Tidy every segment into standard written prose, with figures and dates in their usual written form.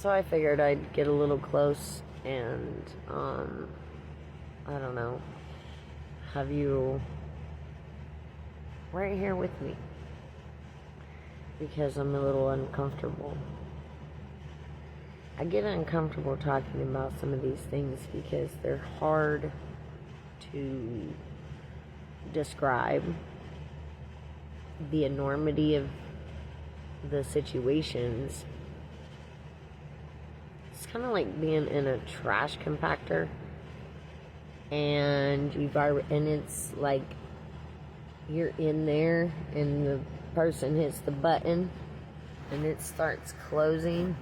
So I figured I'd get a little close and, I don't know, have you right here with me. Because I'm a little uncomfortable. I get uncomfortable talking about some of these things because they're hard to describe the enormity of the situations. It's kind of like being in a trash compactor, and it's like you're in there, and the person hits the button, and it starts closing.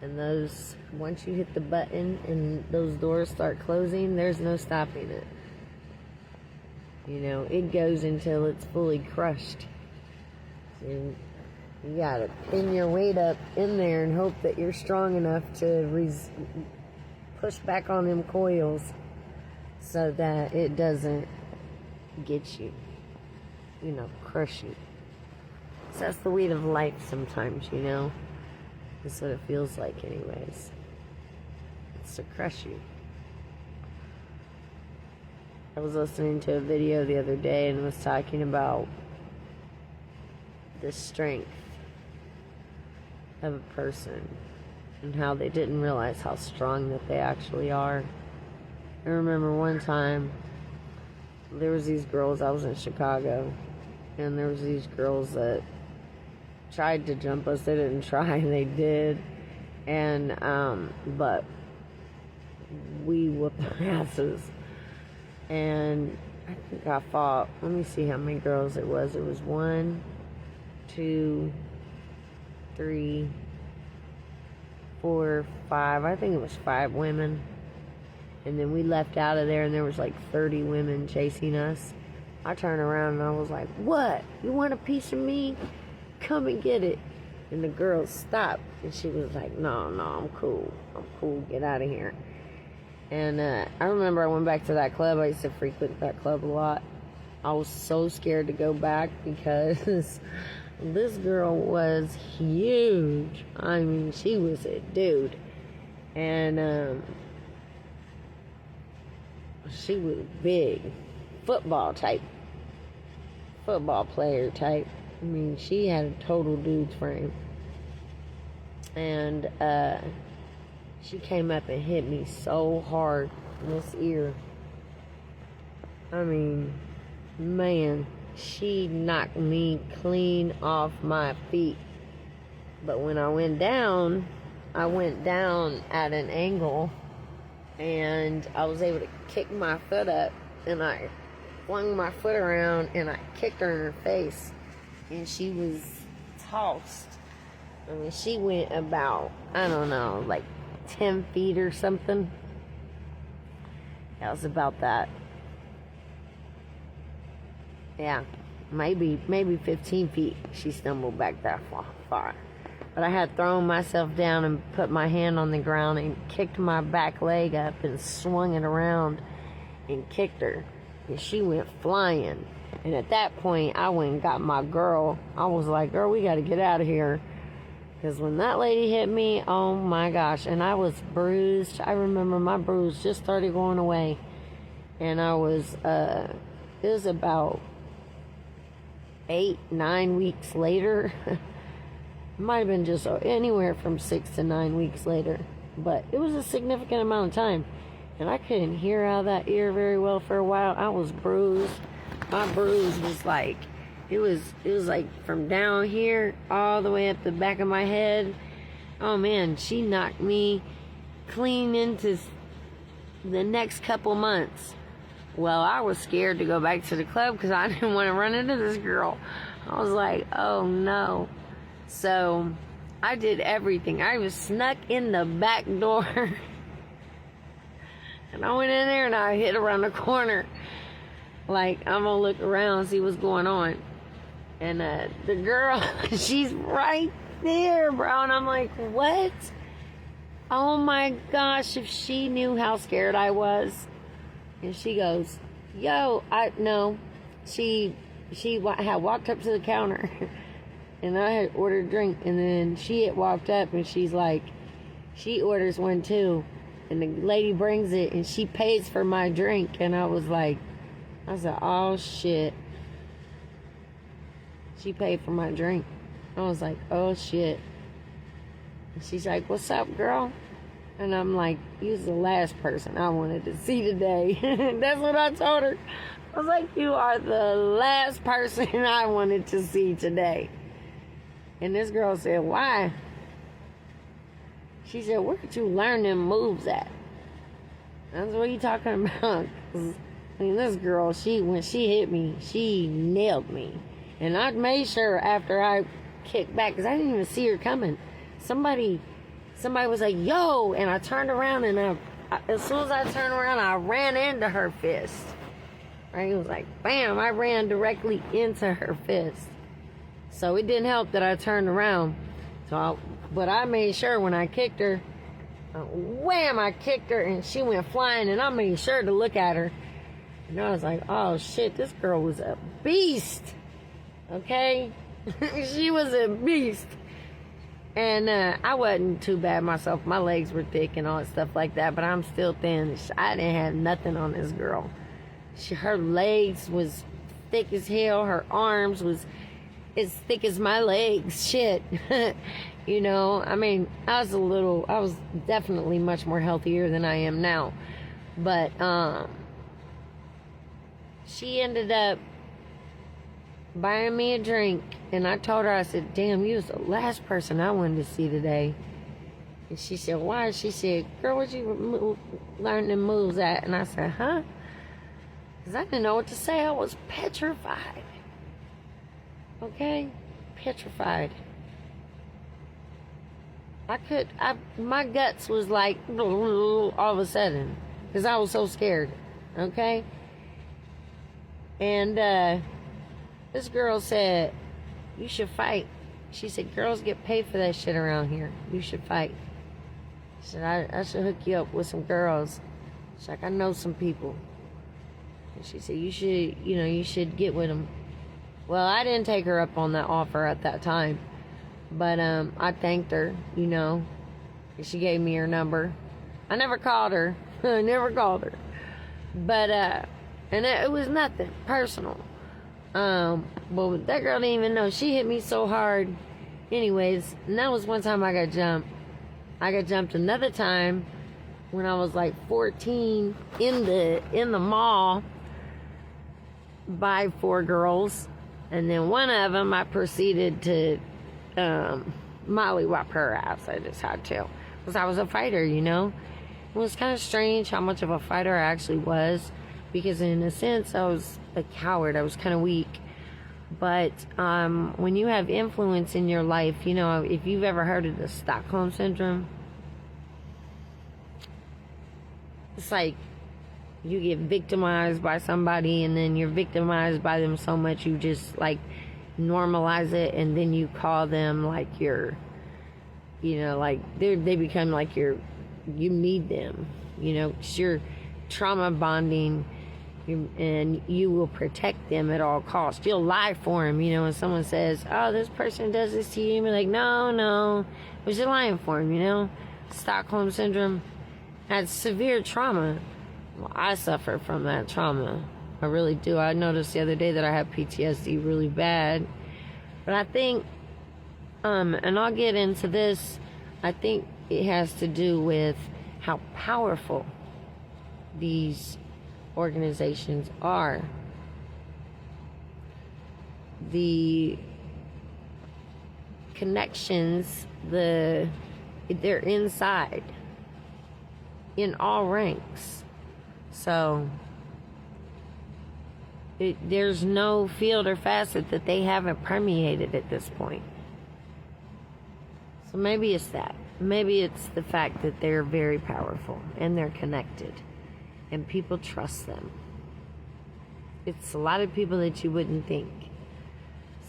And once you hit the button and those doors start closing, there's no stopping it. You know, it goes until it's fully crushed. And you gotta pin your weight up in there and hope that you're strong enough to push back on them coils so that it doesn't get you, crush you. So that's the weight of life sometimes, That's what it feels like anyways. It's to crush you. I was listening to a video the other day and was talking about the strength of a person and how they didn't realize how strong that they actually are. I remember one time there was these girls, I was in Chicago, and there was these girls that tried to jump us. They didn't try, they did. And but we whooped their asses. And I think I fought, let me see how many girls it was. It was 1, 2, 3, 4, 5. I think it was 5 women. And then we left out of there and there was like 30 women chasing us. I turned around and I was like, "What? You want a piece of me? Come and get it." And the girl stopped and she was like, no, I'm cool, get out of here. And I remember I went back to that club. I used to frequent that club a lot. I was so scared to go back because this girl was huge. I mean, she was a dude. And she was big, football player type. I mean, she had a total dude's frame. And she came up and hit me so hard in this ear. I mean, man, she knocked me clean off my feet. But when I went down at an angle, and I was able to kick my foot up, and I flung my foot around and I kicked her in her face. And she was tossed. I mean, she went about, I don't know, like 10 feet or something. That was about that. Yeah, maybe 15 feet. She stumbled back that far. But I had thrown myself down and put my hand on the ground and kicked my back leg up and swung it around and kicked her. And she went flying. And at that point, I went and got my girl. I was like, "Girl, we got to get out of here." Because when that lady hit me, oh my gosh. And I was bruised. I remember my bruise just started going away. And I was, it was about 8-9 weeks later. It might have been just anywhere from 6 to 9 weeks later. But it was a significant amount of time. And I couldn't hear out of that ear very well for a while. I was bruised. My bruise was like, it was like from down here all the way up the back of my head. Oh man, she knocked me clean into the next couple months. Well, I was scared to go back to the club because I didn't want to run into this girl. I was like, oh no. So I did everything. I was snuck in the back door. And I went in there and I hid around the corner. Like, I'm gonna look around and see what's going on. And the girl, she's right there, bro. And I'm like, what? Oh my gosh, if she knew how scared I was. And she goes, yo, no. She had walked up to the counter. And I had ordered a drink. And then she had walked up and she's like, she orders one too. And the lady brings it and she pays for my drink. And I said, oh shit. She paid for my drink. I was like, oh shit. And she's like, what's up, girl? And I'm like, you was the last person I wanted to see today. That's what I told her. I was like, you are the last person I wanted to see today. And this girl said, why? She said, where did you learn them moves at? That's what you talking about. I mean, this girl, when she hit me, she nailed me. And I made sure after I kicked back, because I didn't even see her coming. Somebody was like, yo, and I turned around, and as soon as I turned around, I ran into her fist. Right? It was like, bam, I ran directly into her fist. So it didn't help that I turned around. But I made sure when I kicked her, wham, I kicked her and she went flying, and I made sure to look at her. And I was like, oh shit, this girl was a beast. Okay? She was a beast. And I wasn't too bad myself. My legs were thick and all that stuff like that, but I'm still thin. I didn't have nothing on this girl. Her legs was thick as hell. Her arms was as thick as my legs. Shit. You know, I mean, I was definitely much more healthier than I am now. But she ended up buying me a drink, and I told her, I said, damn, you was the last person I wanted to see today. And she said, why? She said, girl, where'd you learn them moves at? And I said, huh? Because I didn't know what to say. I was petrified. Okay? Petrified. My guts was like, all of a sudden, because I was so scared. Okay? And this girl said, you should fight. She said, girls get paid for that shit around here. You should fight. She said, I should hook you up with some girls. She's like, I know some people. And she said, you should get with them. Well, I didn't take her up on that offer at that time. But I thanked her, and she gave me her number. I never called her. I never called her. But, and it was nothing personal. But that girl didn't even know. She hit me so hard. Anyways, and that was one time I got jumped. I got jumped another time when I was like 14 in the mall by 4 girls. And then one of them I proceeded to mollywop her ass. I just had to. Because I was a fighter, It was kind of strange how much of a fighter I actually was. Because in a sense, I was a coward. I was kind of weak. But when you have influence in your life, if you've ever heard of the Stockholm Syndrome, it's like you get victimized by somebody, and then you're victimized by them so much you just like normalize it, and then you call them like your, like they become like you need them, 'cause you're trauma bonding. And you will protect them at all costs. You'll lie for them, when someone says, oh, this person does this to you, you're like, no, but you're lying for them, Stockholm Syndrome. That's severe trauma. Well, I suffer from that trauma. I really do. I noticed the other day that I have PTSD really bad. But I think, and I'll get into this, I think it has to do with how powerful these organizations are. The connections, they're inside in all ranks. So there's no field or facet that they haven't permeated at this point. So maybe it's that. Maybe it's the fact that they're very powerful and they're connected. And people trust them. It's a lot of people that you wouldn't think.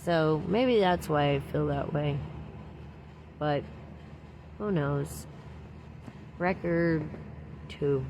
So maybe that's why I feel that way. But who knows? Record 2.